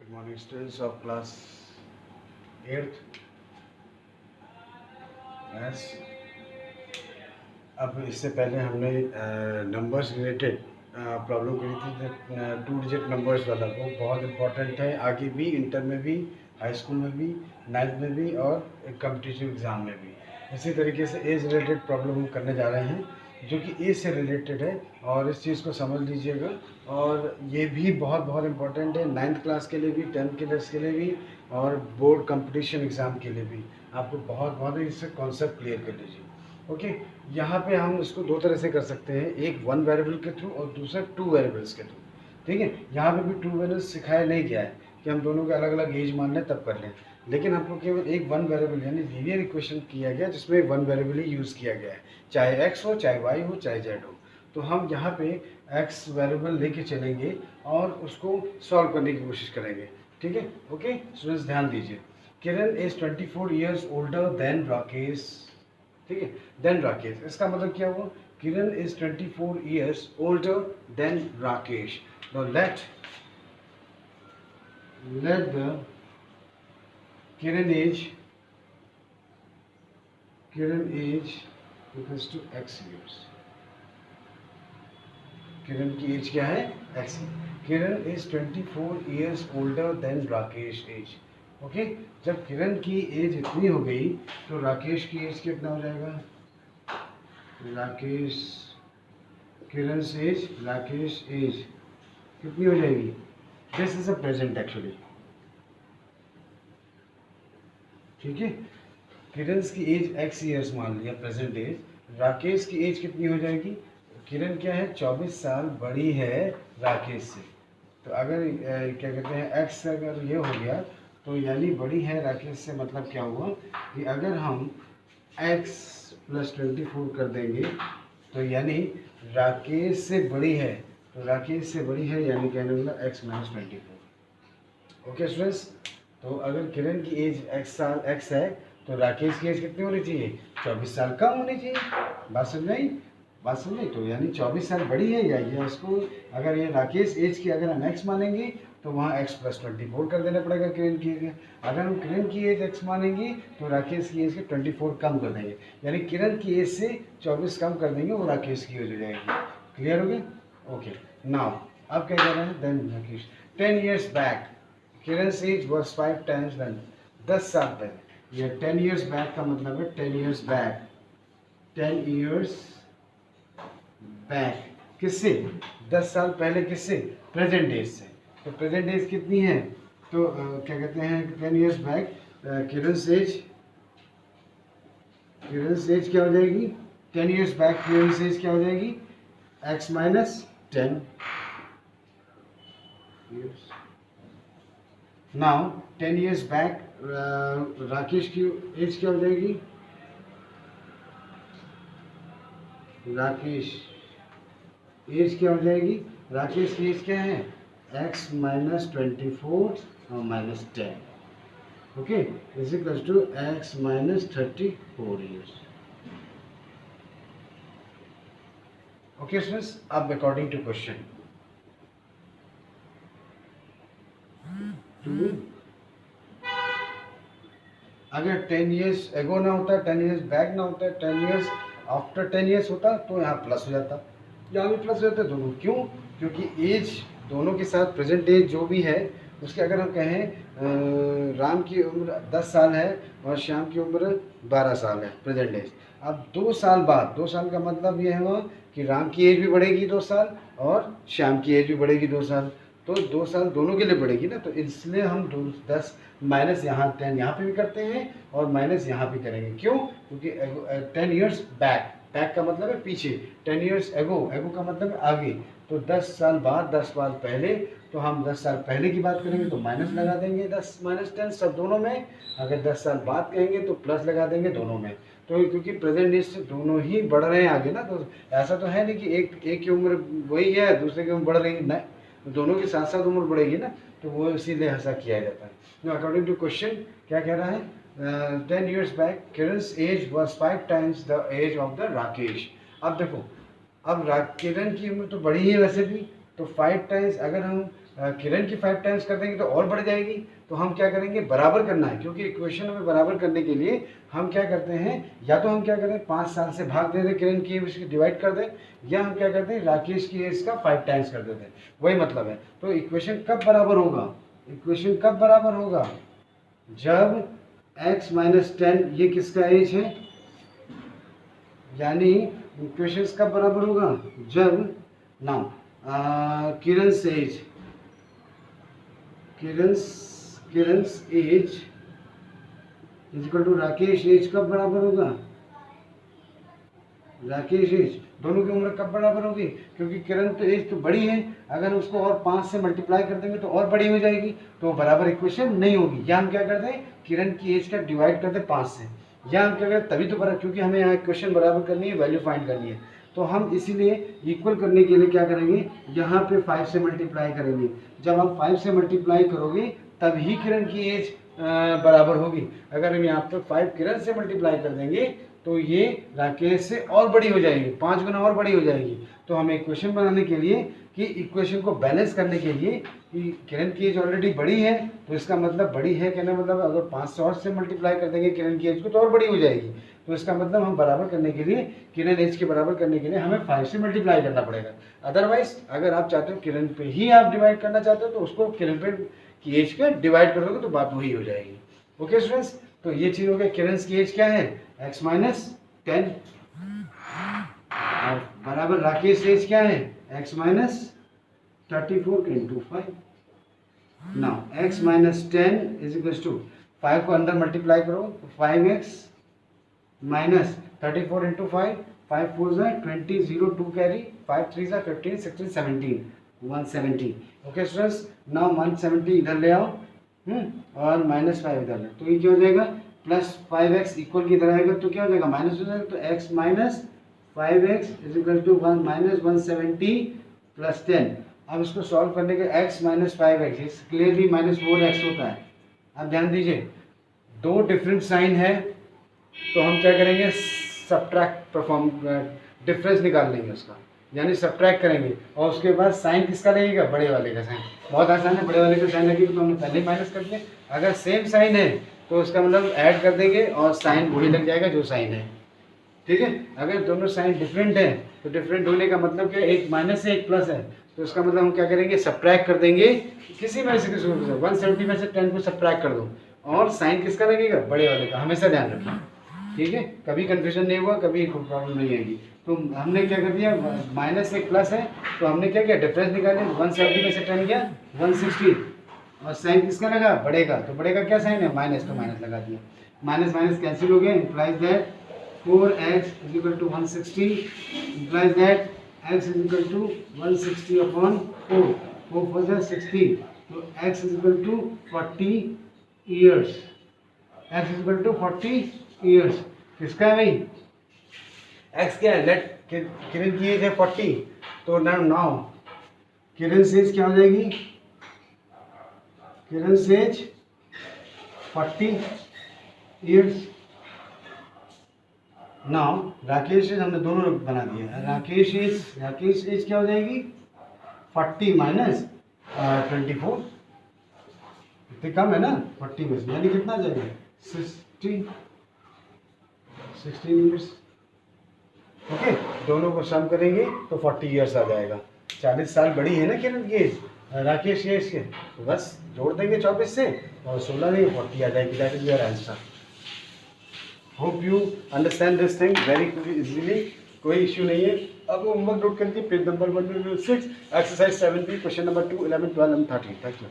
Good morning, students of class 8th maths. अब इससे पहले हमने नंबर्स रिलेटेड प्रॉब्लम करी थी, 2 डिजिट नंबर्स वाला। वो बहुत इम्पोर्टेंट है, आगे भी इंटर में भी, हाई स्कूल में भी, 9th में भी और कम्पिटिटिव एग्ज़ाम में भी। इसी तरीके से एज रिलेटेड प्रॉब्लम हम करने जा रहे हैं जो कि एज से रिलेटेड है, और इस चीज़ को समझ लीजिएगा। और ये भी बहुत बहुत इम्पोर्टेंट है 9th क्लास के लिए भी, 10th क्लास के लिए भी, और बोर्ड कंपटीशन एग्ज़ाम के लिए भी। आपको बहुत बहुत इससे कॉन्सेप्ट क्लियर कर लीजिए। ओके, यहाँ पे हम इसको दो तरह से कर सकते हैं, एक 1 वेरिएबल के थ्रू और दूसरा 2 वेरिएबल्स के थ्रू। ठीक है, यहाँ पे भी 2 वेरिएबल्स सिखाया नहीं गया है कि हम दोनों के अलग अलग एज मान लें तब कर लें, लेकिन हमको केवल एक 1 वेरिएबल यानी लीनियर इक्वेशन किया गया जिसमें 1 वेरिएबल ही यूज़ किया गया है, चाहे x हो, चाहे y हो, चाहे z हो। तो हम यहाँ पे x वेरिएबल लेके चलेंगे और उसको सॉल्व करने की कोशिश करेंगे। ठीक है, ओके स्टूडेंट्स ध्यान दीजिए। Kiran is 24 years older than Rakesh. ठीक है, देन राकेश, इसका मतलब क्या हुआ? Kiran is 24 years older than Rakesh. Now let the Kiran age equals to x years। Kiran की एज क्या है? x। Kiran is 24 years older than Rakesh age. Okay, जब किरण की एज इतनी हो गई तो राकेश की एज कितना हो जाएगा? राकेश एज कितनी हो जाएगी? This is a present actually. ठीक है, किरण की एज x ईयर्स मान लिया प्रेजेंट एज। राकेश की एज कितनी हो जाएगी? किरण क्या है? 24 साल बड़ी है राकेश से। तो अगर क्या कहते हैं x अगर ये हो गया तो यानी बड़ी है राकेश से, मतलब क्या हुआ कि अगर हम x + 24 कर देंगे तो यानी राकेश से बड़ी है, तो राकेश से बड़ी है यानी कहने वाला x - 24। ओके स्टूडेंट्स, तो अगर किरण की एज x है तो राकेश की एज कितनी होनी चाहिए? 24 साल कम होनी चाहिए। बात समझ आई? बात समझ आई? तो यानी 24 साल बड़ी है या ये इसको, अगर ये राकेश एज की अगर हम x मानेंगे तो वहाँ x + 24 कर देना पड़ेगा किरण की एज। अगर हम किरण की एज x मानेंगे तो राकेश की एज के 24 कम कर देंगे, यानी किरण की एज से 24 कम कर देंगे, वो राकेश की एज हो जाएगी। क्लियर हो गया? ओके, नाउ अब क्या कह रहे हैं? Then Rakesh 10 years back Kiran's age was 5 times then। 10 साल पहले, ये 10 years back का मतलब है 10 years back। 10 years back किससे? 10 साल पहले किससे? प्रेजेंट एज से। तो प्रेजेंट एज कितनी है? तो क्या कहते हैं 10 years back किरण's एज क्या हो जाएगी? 10 years back किरण's एज क्या हो जाएगी? x - 10 years। Now 10 years back Rakesh की एज क्या हो जाएगी? राकेश एज क्या हो जाएगी? राकेश की एज क्या है? x - 24 और -10। Okay, is equal to x - 34 years. Okay students, अब अकॉर्डिंग टू क्वेश्चन अगर 10 years एगो ना होता, 10 years बैक ना होता, 10 years आफ्टर 10 years होता तो यहाँ प्लस हो जाता, यहाँ भी प्लस हो जाता दोनों। क्यों? क्योंकि एज दोनों के साथ प्रेजेंट एज जो भी है उसके, अगर हम कहें राम की उम्र 10 साल है और श्याम की उम्र 12 साल है प्रेजेंट एज। अब 2 साल बाद, 2 साल का मतलब ये हुआ कि राम की एज भी बढ़ेगी 2 साल और श्याम की एज भी बढ़ेगी 2 साल, तो 2 साल दोनों के लिए बढ़ेगी ना। तो इसलिए हम 10 माइनस यहाँ 10 यहाँ पे भी करते हैं और माइनस यहाँ भी करेंगे। क्यों? क्योंकि 10 years बैक, बैक का मतलब है पीछे, 10 years एगो, एगो का मतलब है आगे। तो 10 साल बाद, 10 साल पहले, तो हम 10 साल पहले की बात करेंगे तो माइनस लगा देंगे 10 - 10 सब दोनों में। अगर 10 साल बाद कहेंगे तो प्लस लगा देंगे दोनों में। तो क्योंकि प्रेजेंट एज से दोनों ही बढ़ रहे हैं आगे ना, तो ऐसा तो है नहीं कि एक की उम्र वही है दूसरे की उम्र बढ़ रही है, नहीं, दोनों की साथ साथ उम्र बढ़ेगी ना, तो वो इसीलिए ऐसा किया जाता है। तो अकॉर्डिंग टू क्वेश्चन क्या कह रहा है? 10 years back Kiran's age was 5 times the age of the Rakesh. अब देखो, अब किरण की उम्र तो बड़ी है वैसे भी, तो 5 टाइम्स अगर हम किरण की 5 टाइम्स कर देंगे तो और बढ़ जाएगी। तो हम क्या करेंगे, बराबर करना है, क्योंकि इक्वेशन में बराबर करने के लिए हम क्या करते हैं, या तो हम क्या करें 5 साल से भाग दे दें किरण की, उसकी डिवाइड कर दें, या हम क्या करते हैं राकेश की एज का 5 टाइम्स कर देते हैं, वही मतलब है। तो इक्वेशन कब बराबर होगा, इक्वेशन कब बराबर होगा, जब x माइनस 10 ये किसका एज है, यानी इक्वेशन कब बराबर होगा, जब now Kiran age, Kiran's age is equal to Rakesh age कब बराबर होगा, राकेश एज दोनों की उम्र कब बराबर होगी, क्योंकि किरण तो एज तो बड़ी है, अगर उसको और 5 से मल्टीप्लाई कर देंगे तो और बड़ी हो जाएगी, तो बराबर इक्वेशन नहीं होगी। या हम क्या करते हैं किरण की एज का डिवाइड करते हैं 5 से, या हम क्या करते तभी तो बराबर, क्योंकि हमें यहाँ इक्वेशन बराबर करनी है, वैल्यू फाइंड करनी है, तो हम इसीलिए इक्वल करने के लिए क्या करेंगे, यहाँ पे 5 से मल्टीप्लाई करेंगे। जब आप 5 से मल्टीप्लाई करोगे तब ही किरण की एज बराबर होगी। अगर हम यहाँ पे 5 किरण से मल्टीप्लाई कर देंगे तो ये राकेश से और बड़ी हो जाएगी, 5 गुना और बड़ी हो जाएगी। तो हमें इक्वेशन बनाने के लिए, कि इक्वेशन को बैलेंस करने के लिए, कि किरण की एज ऑलरेडी बड़ी है तो इसका मतलब बड़ी है, कहने मतलब अगर 5 से और से मल्टीप्लाई कर देंगे किरण की एज को तो और बड़ी हो जाएगी। तो इसका मतलब हम बराबर करने के लिए, किरण एज के बराबर करने के लिए हमें 5 से मल्टीप्लाई करना पड़ेगा। अदरवाइज अगर आप चाहते हो किरण पे ही आप डिवाइड करना चाहते हो तो उसको किरण पे की एज का डिवाइड कर दोगे तो बात वही हो जाएगी। ओके स्टूडेंट्स, तो ये चीज़ हो गया, किरण की एज क्या है x माइनस 10, और बराबर राकेश एज क्या है x minus 34 into 5। Now x minus 10 is equal to 5 को अंदर मल्टीप्लाई करो तो 5x minus 34 into 5, 5 4 20, 0 2 carry, 5 3 15 16 17, 170। Okay students, now 170 इधर ले आओ, और माइनस 5 इधर ले, तो ये क्या हो जाएगा, प्लस 5x इक्वल की इधर आएगा तो क्या हो जाएगा, माइनस हो जाएगा, तो x minus 5x is equal to 1 minus 170 plus 10। अब इसको सॉल्व करने के x minus 5x clearly minus 4x होता है। अब ध्यान दीजिए, दो डिफरेंट साइन है तो हम क्या करेंगे, सब्ट्रैक्ट परफॉर्म, डिफरेंस निकाल लेंगे उसका, यानी सब्ट्रैक्ट करेंगे, और उसके बाद साइन किसका लगेगा, बड़े वाले का साइन। बहुत आसान है, बड़े वाले का साइन लगेगा तो हमने पहले ही माइनस कर दिया। अगर सेम साइन है तो उसका मतलब ऐड कर देंगे और साइन वही लग जाएगा जो साइन है, ठीक है। अगर दोनों साइन डिफरेंट है तो डिफरेंट होने का मतलब क्या, एक माइनस है एक प्लस है, तो उसका मतलब हम क्या करेंगे, सब्ट्रैक्ट कर देंगे, किसी में से किसी को 170 में से 10 को सब्ट्रैक्ट कर दो, और साइन किसका लगेगा, बड़े वाले का, हमेशा ध्यान रखना, ठीक है। कभी कंफ्यूजन नहीं हुआ, कभी प्रॉब्लम नहीं आएगी। तो हमने क्या कर दिया, माइनस एक प्लस है तो हमने क्या किया, डिफरेंस निकाले, 170 में से 10 गया 160, और साइन किसका लगा, बड़े का, तो बड़े का क्या साइन है, माइनस, तो माइनस लगा दिया, माइनस माइनस कैंसिल हो गया, implies that 4x is equal to 160, implies that x is equal to 160 upon 4, 4 4 जा 60, तो x is equal to 40 years, x is equal to 40 years. किसका है भाई, x क्या है, लेट किरण की एज है 40, तो नाउ किरण से एज क्या हो जाएगी, किरण से age 40 years. Now Rakesh age हमने दोनों बना दिया, राकेश एज क्या हो जाएगी, 40 माइनस 24, इतने कम है ना 40 में से, यानी कितना आ जाएगा 16 ईयर्स। ओके, दोनों को सम करेंगे तो 40 ईयर्स आ जाएगा। 40 साल बड़ी है ना किरण की एज, राकेश की एज के, तो बस जोड़ देंगे 24 से और 16 नहीं 40 आ जाएगी। That is your answer. Hope you understand this thing very easily, कोई इश्यू नहीं है। अब होमवर्क नोट करके page number 106 exercise 7 question number 2, 11, 12 and 13। Thank you.